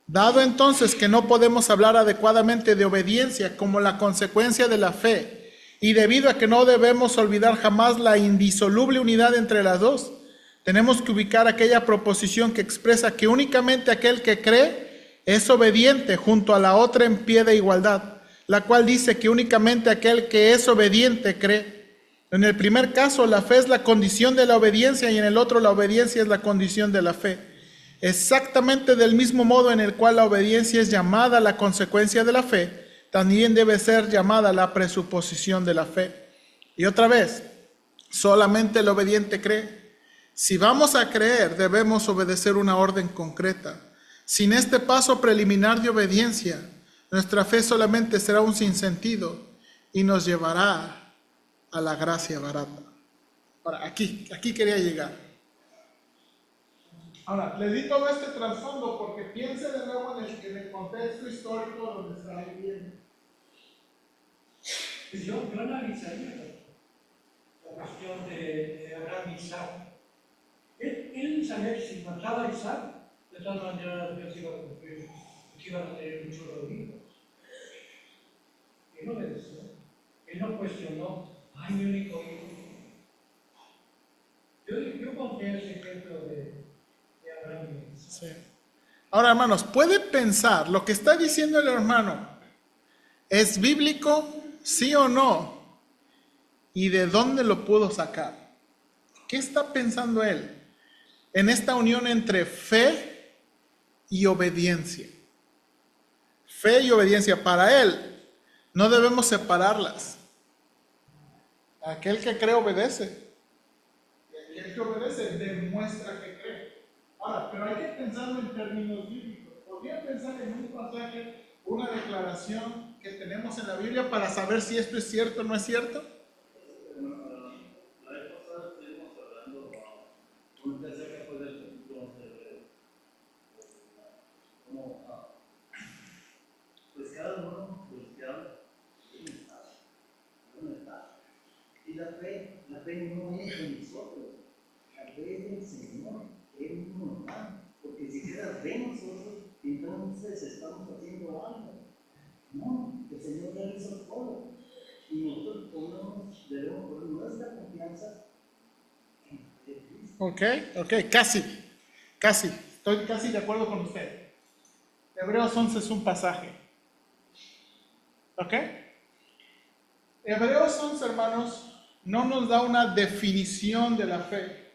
Dado entonces que no podemos hablar adecuadamente de obediencia como la consecuencia de la fe, y debido a que no debemos olvidar jamás la indisoluble unidad entre las dos, tenemos que ubicar aquella proposición que expresa que únicamente aquel que cree es obediente junto a la otra en pie de igualdad, la cual dice que únicamente aquel que es obediente cree. En el primer caso, la fe es la condición de la obediencia y en el otro la obediencia es la condición de la fe. Exactamente del mismo modo en el cual la obediencia es llamada la consecuencia de la fe, también debe ser llamada la presuposición de la fe. Y otra vez, solamente el obediente cree. Si vamos a creer, debemos obedecer una orden concreta. Sin este paso preliminar de obediencia, nuestra fe solamente será un sinsentido y nos llevará a la gracia barata. Ahora, aquí quería llegar. Ahora, les di todo este trasfondo porque piense de nuevo en el contexto histórico donde está viviendo. Pues yo analizaría la cuestión de Abraham y Isaac. Él sabía que si mataba a Isaac, de todas maneras Dios iba a cumplir, que iban a tener un chorro de hijos. Él obedeció. Él no cuestionó, ay, mi único hijo. Yo conté ese ejemplo de Abraham y Isaac. Sí. Ahora, hermanos, ¿puede pensar lo que está diciendo el hermano es bíblico, sí o no? ¿Y de dónde lo pudo sacar? ¿Qué está pensando él en esta unión entre fe y obediencia? Fe y obediencia, para él, no debemos separarlas. Aquel que cree obedece. Y aquel que obedece demuestra que cree. Ahora, pero hay que pensarlo en términos bíblicos. Podría pensar en un pasaje, una declaración que tenemos en la Biblia para saber si esto es cierto o no es cierto. La vez pasada estuvimos hablando un tercer después del capítulo 11 de Hebreo. Como, pues cada uno cristiano ¿dónde está? Y la fe no es de nosotros, la fe es del Señor, Él nos da, porque si queda de nosotros, entonces estamos haciendo algo. No, el Señor ya hizo todo. Y nosotros debemos poner nuestra confianza en Cristo. Ok, casi, estoy casi de acuerdo con usted. Hebreos 11 es un pasaje. ¿Ok? Hebreos 11, hermanos, no nos da una definición de la fe,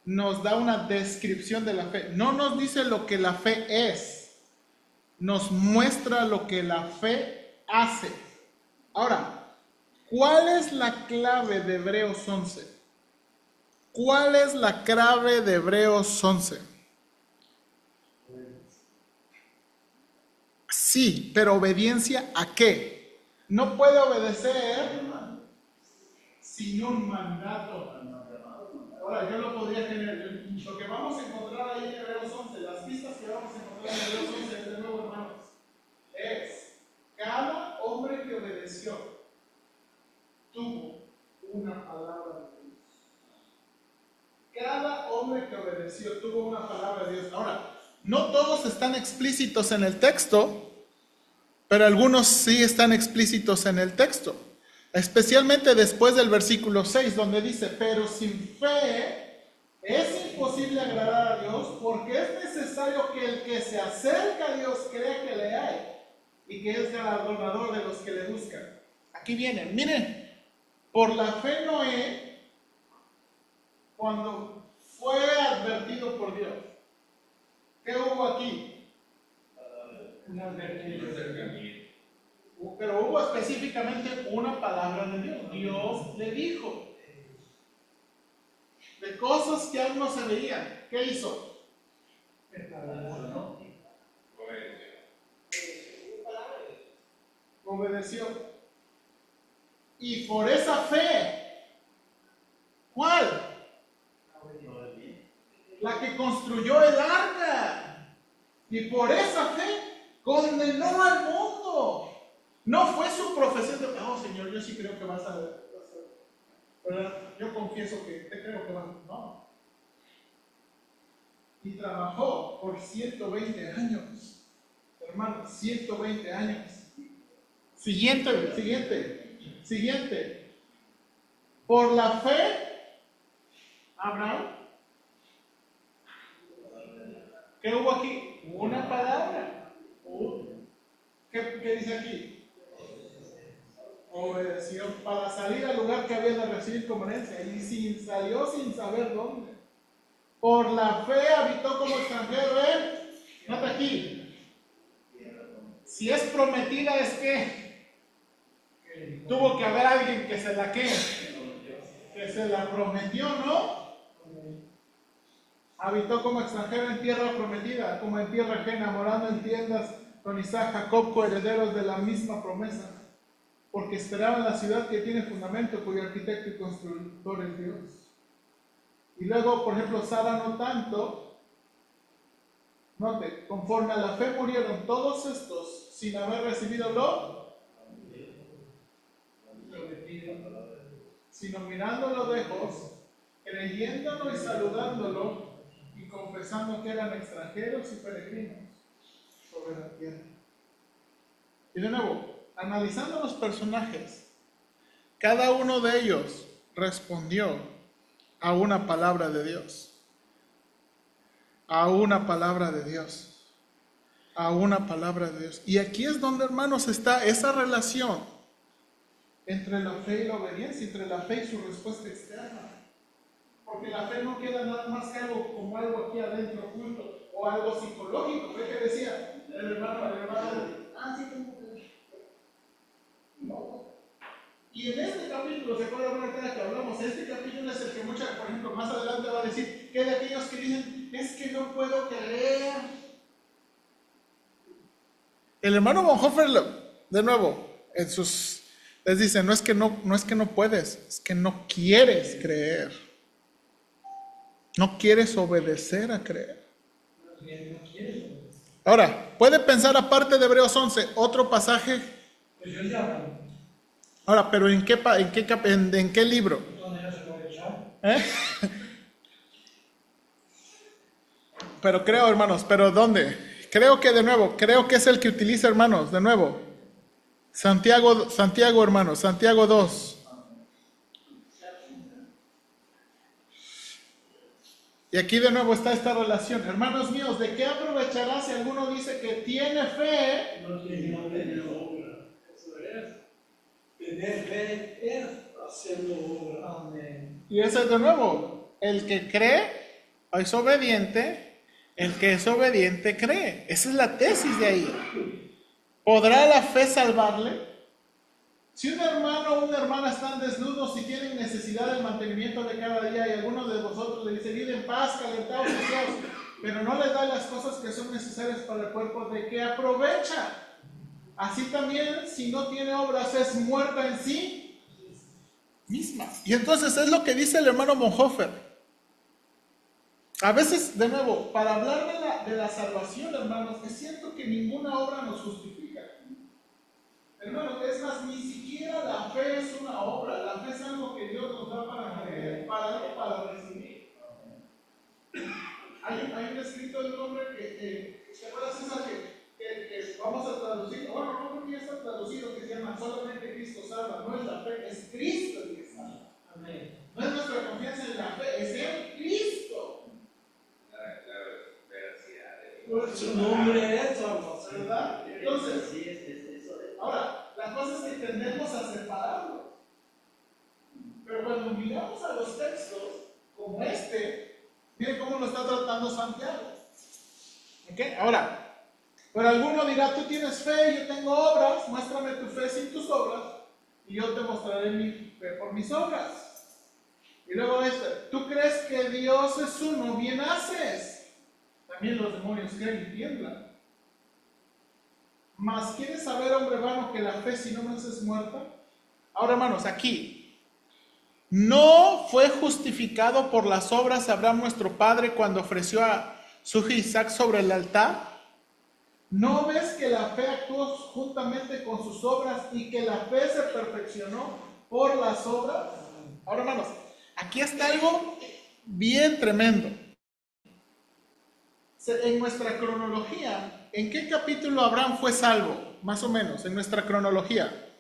nos da una descripción de la fe. No nos dice lo que la fe es, nos muestra lo que la fe hace. Ahora, ¿cuál es la clave de Hebreos 11? ¿Cuál es la clave de Hebreos 11? Sí, pero ¿obediencia a qué? No puede obedecer sin un mandato. Ahora, yo lo podría tener. Lo que vamos a encontrar ahí en Hebreos 11, las pistas que vamos a encontrar en Hebreos 11, de nuevo, hermanos, es cada hombre que obedeció tuvo una palabra de Dios. Cada hombre que obedeció obedeció, tuvo una palabra de Dios. Ahora, no todos están explícitos en el texto, pero algunos sí están explícitos en el texto. Especialmente después del versículo 6, donde dice, pero sin fe es imposible agradar a Dios, porque es necesario que el que se acerca a Dios crea que le hay y que es galardonador de los que le buscan. Aquí viene, miren, por la fe Noé, cuando fue advertido por Dios, ¿qué hubo aquí? Una advertencia. Pero hubo específicamente una palabra de Dios. Dios le dijo de cosas que aún no se veían. ¿Qué hizo? Obedeció. Y por esa fe, ¿cuál? La que construyó el arca. Y por esa fe condenó al mundo. No fue su profesión de, oh Señor, yo sí creo que vas a ver. Pero yo confieso que te creo que vas a ver. No. Y trabajó por 120 años. Hermano, 120 años. Siguiente. Por la fe, Abraham. ¿Qué hubo aquí? Una palabra. ¿Qué dice aquí? Obedeció para salir al lugar que había de recibir como herencia y salió sin saber dónde. Por la fe habitó como extranjero él. Nota aquí. Si es prometida es que tuvo que haber alguien que se la prometió, ¿no? Habitó como extranjero en tierra prometida, como en tierra ajena, morando en tiendas con Isaac, Jacob, coherederos de la misma promesa, porque esperaban la ciudad que tiene fundamento, cuyo arquitecto y constructor es Dios. Y luego, por ejemplo, Sara no tanto. Note, conforme a la fe murieron todos estos sin haber recibido lo prometido, sino mirándolo lejos, creyéndolo y saludándolo y confesando que eran extranjeros y peregrinos sobre la tierra. Y de nuevo, analizando los personajes, cada uno de ellos respondió a una palabra de Dios. A una palabra de Dios. A una palabra de Dios. Y aquí es donde, hermanos, está esa relación entre la fe y la obediencia, entre la fe y su respuesta externa. Porque la fe no queda nada más que algo como algo aquí adentro oculto o algo psicológico. ¿Ve que decía el hermano? Sí, tengo fe. No. Y en este capítulo, ¿se acuerdan una vez que hablamos? Este capítulo es el que muchas, por ejemplo, más adelante va a decir que de aquellos que dicen, es que no puedo creer. El hermano Bonhoeffer, de nuevo, les dice, no es que no puedes, es que no quieres creer. No quieres obedecer a creer. Ahora, puede pensar aparte de Hebreos 11, otro pasaje. Ahora, pero ¿en qué libro? ¿Eh? Pero creo, hermanos, ¿pero dónde? Creo que es el que utiliza, hermanos, de nuevo. Santiago, hermanos, Santiago 2. Y aquí de nuevo está esta relación. Hermanos míos, ¿de qué aprovechará si alguno dice que tiene fe? No tiene obra. Eso es. Tener fe es hacerlo obra. Amén. Y eso es de nuevo. El que cree es obediente. El que es obediente cree. Esa es la tesis de ahí. ¿Podrá la fe salvarle? Si un hermano o una hermana están desnudos y tienen necesidad del mantenimiento de cada día y alguno de vosotros le dice, id en paz, calentados y saciados, pero no les da las cosas que son necesarias para el cuerpo, ¿de qué aprovecha? Así también, si no tiene obras, es muerta en sí misma. Y entonces es lo que dice el hermano Bonhoeffer. A veces, de nuevo, para hablar de la salvación, hermanos, es cierto que ninguna obra nos justifica. Hermanos, es más, ni siquiera la fe es una obra. La fe es algo que Dios nos da para creer, para recibir. Hay un escrito de un hombre ¿te acuerdas, César, que vamos a traducir? Bueno, no creo que ya está traducido, que se llama solamente Cristo salva. No es la fe, es Cristo el que salva. Amén. No es nuestra confianza en la fe, es en Cristo. Su nombre es salvación. ¿Verdad? Entonces, Sí, eso es. ahora, la cosa es que tendemos a separarlo. Pero cuando miramos a los textos como miren cómo lo está tratando Santiago. ¿Ok? Ahora, pero alguno dirá, tú tienes fe, yo tengo obras, muéstrame tu fe sin tus obras, y yo te mostraré mi fe por mis obras. Y luego ¿tú crees que Dios es uno? Bien haces. También los demonios creen y tiemblan. Mas, ¿quieres saber, hombre vano, que la fe si no más es muerta? Ahora, hermanos, aquí, ¿no fue justificado por las obras Abraham nuestro padre cuando ofreció a su hijo Isaac sobre el altar? ¿No ves que la fe actuó juntamente con sus obras y que la fe se perfeccionó por las obras? Ahora, hermanos, aquí está algo bien tremendo. En nuestra cronología, ¿en qué capítulo Abraham fue salvo? Más o menos, en nuestra cronología.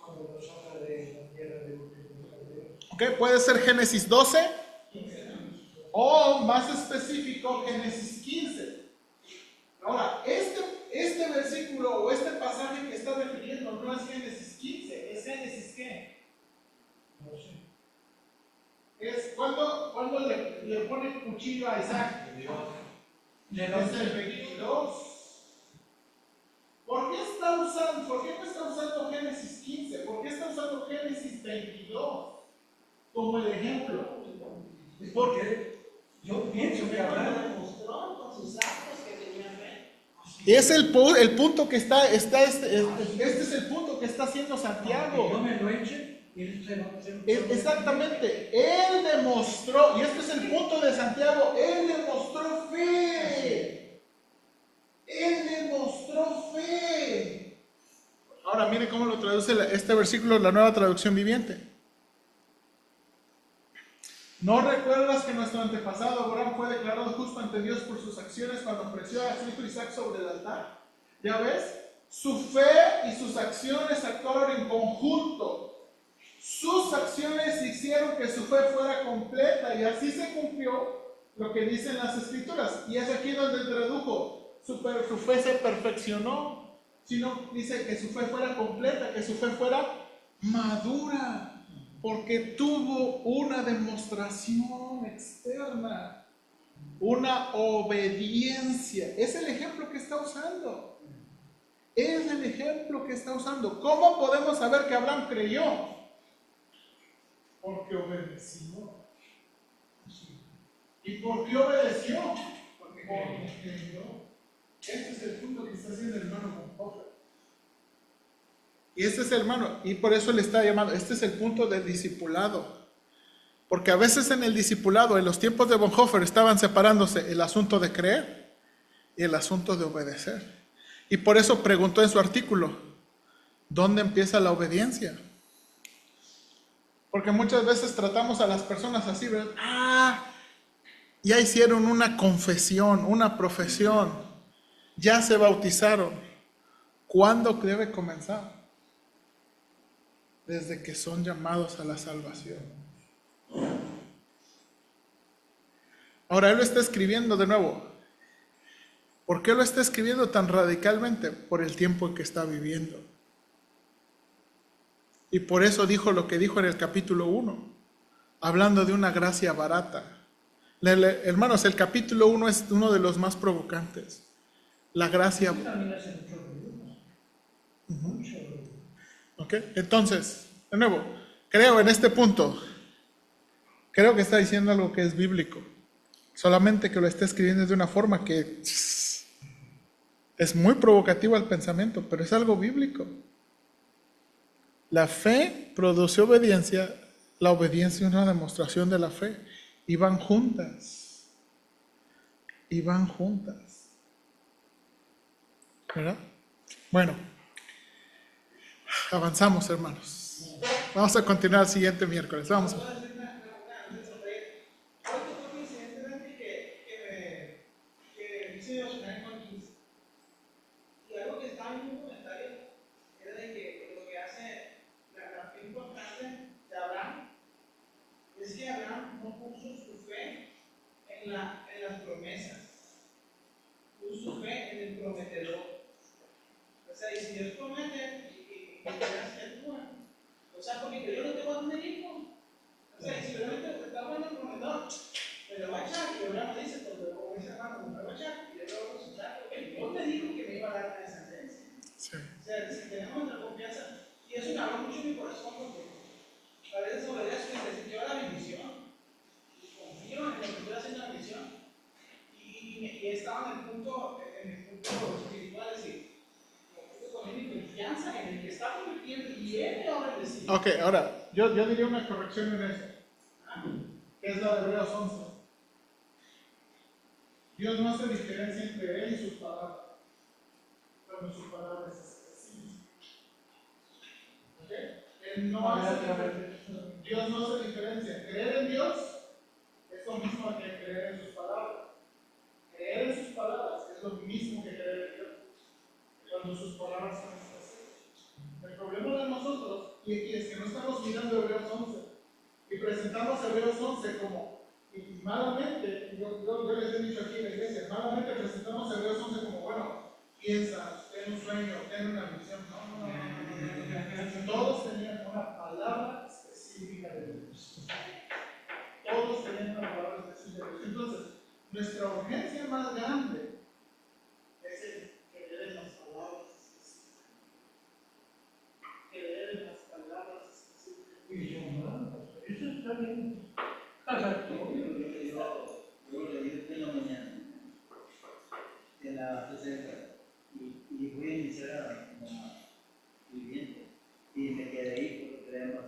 Cuando nos habla de la tierra de ¿Ok? Puede ser Génesis 12 o más específico Génesis 15. Ahora, este versículo o este pasaje que está refiriendo no es Génesis 15, es Génesis ¿qué? No sé. Es cuando le pone el cuchillo a Isaac. Es el 22. ¿Por qué no está usando Génesis 15? ¿Por qué está usando Génesis 22 como el ejemplo? Porque yo pienso que Abraham Demostró con sus actos que tenía fe. Es el punto que este es el punto que está haciendo no Santiago. me lo echen, y él se va a hacer. Exactamente, él demostró, y este es el punto de Santiago, él demostró fe. Él demostró fe. Ahora mire cómo lo traduce este versículo, la Nueva Traducción Viviente. ¿No recuerdas que nuestro antepasado Abraham fue declarado justo ante Dios por sus acciones cuando ofreció a su hijo Isaac sobre el altar? ¿Ya ves? Su fe y sus acciones actuaron en conjunto. Sus acciones hicieron que su fe fuera completa y así se cumplió lo que dicen las Escrituras. Y es aquí donde tradujo, su fe se perfeccionó, sino dice que su fe fuera completa, que su fe fuera madura, porque tuvo una demostración externa, una obediencia. Es el ejemplo que está usando. Es el ejemplo que está usando. ¿Cómo podemos saber que Abraham creyó? Porque obedeció. ¿Y por qué obedeció? Porque creyó. Este es el punto que está haciendo el hermano Bonhoeffer. Y este es el hermano, y por eso le está llamando, este es el punto del discipulado. Porque a veces en el discipulado, en los tiempos de Bonhoeffer, estaban separándose el asunto de creer y el asunto de obedecer. Y por eso preguntó en su artículo, ¿dónde empieza la obediencia? Porque muchas veces tratamos a las personas así, ¿verdad? Ya hicieron una confesión, una profesión, ya se bautizaron. ¿Cuándo debe comenzar? Desde que son llamados a la salvación. Ahora él lo está escribiendo de nuevo. ¿Por qué lo está escribiendo tan radicalmente? Por el tiempo en que está viviendo. Y por eso dijo lo que dijo en el capítulo 1, hablando de una gracia barata. Hermanos, el capítulo 1 es uno de los más provocantes. La gracia. También hace mucho ruido. Mucho ruido. ¿Ok? Entonces, de nuevo, creo en este punto, creo que está diciendo algo que es bíblico. Solamente que lo está escribiendo de una forma que es muy provocativo al pensamiento, pero es algo bíblico. La fe produce obediencia, la obediencia es una demostración de la fe. Y van juntas. Y van juntas. ¿Verdad? Bueno, avanzamos, hermanos. Vamos a continuar el siguiente miércoles. Vamos. ¿dónde dijo? O sea, y si realmente está bueno el comedor, me lo va a echar, y Abraham me dice, pues, como dice hermano, me lo va a echar, y yo lo voy a echar, porque Dios me dijo que me iba a dar una descendencia. Sí. O sea, si tenemos la confianza, y eso me habló mucho en mi corazón, porque a veces obedezco y necesito yo la bendición, y confío en lo que estoy haciendo la bendición, y estaba en el punto espiritual, es decir, con mi confianza en el que está convirtiendo, y él me va a bendecir. Ok, ahora, yo diría una corrección en eso, que es la de Hebreos 11. Dios no hace diferencia entre él y sus palabras, cuando sus palabras es así. ¿Okay? Él no hace diferencia. Dios no hace diferencia. Creer en Dios es lo mismo que creer en sus palabras. Creer en sus palabras es lo mismo que creer en Dios. Cuando sus palabras son así. El problema de nosotros, y aquí es que no estamos mirando Hebreos 11 y presentamos Hebreos 11 como, y malamente, yo les he dicho aquí en la iglesia, malamente presentamos Hebreos 11 como, bueno, piensa, ten un sueño, ten una visión. No. Todos tenían una palabra específica de Dios. Todos tenían una palabra específica de Dios. Entonces, nuestra urgencia más grande es el creer en las palabras específicas. Creer en las palabras específicas. Y eso está bien. Yo leí en la mañana en la 60 y fui a iniciar como viviente y me quedé ahí porque creemos.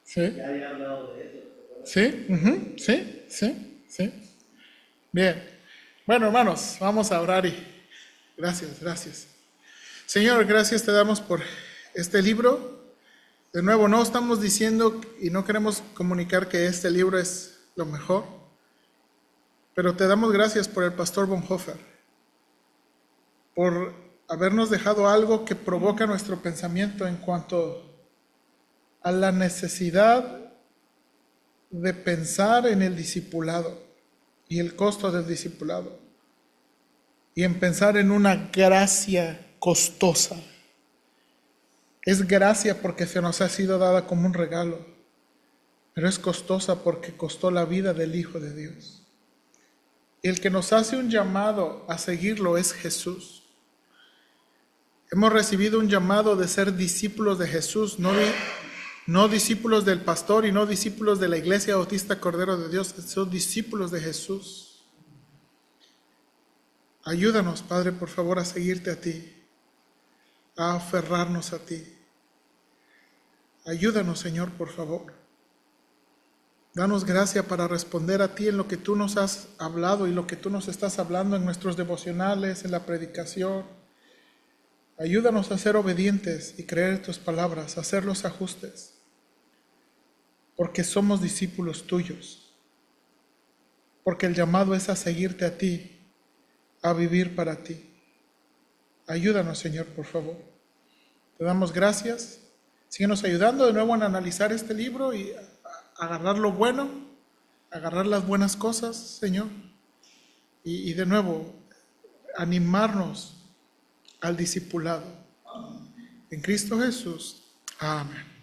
Sí. Ya había hablado de eso. Sí, sí. Bien. Bueno, hermanos, vamos a orar y gracias. Señor, gracias te damos por este libro. De nuevo, no estamos diciendo y no queremos comunicar que este libro es lo mejor, pero te damos gracias por el pastor Bonhoeffer, por habernos dejado algo que provoca nuestro pensamiento en cuanto a la necesidad de pensar en el discipulado y el costo del discipulado, y en pensar en una gracia costosa. Es gracia porque se nos ha sido dada como un regalo, pero es costosa porque costó la vida del Hijo de Dios. Y el que nos hace un llamado a seguirlo es Jesús. Hemos recibido un llamado de ser discípulos de Jesús, no discípulos del pastor y no discípulos de la Iglesia Bautista Cordero de Dios, son discípulos de Jesús. Ayúdanos, Padre, por favor, a seguirte a ti, a aferrarnos a ti. Ayúdanos, Señor, por favor. Danos gracia para responder a ti en lo que tú nos has hablado y lo que tú nos estás hablando en nuestros devocionales, en la predicación. Ayúdanos a ser obedientes y creer en tus palabras, a hacer los ajustes, porque somos discípulos tuyos, porque el llamado es a seguirte a ti, a vivir para ti. Ayúdanos, Señor, por favor. Te damos gracias. Síguenos ayudando de nuevo en analizar este libro y agarrar lo bueno, agarrar las buenas cosas, Señor, y de nuevo animarnos al discipulado. En Cristo Jesús. Amén.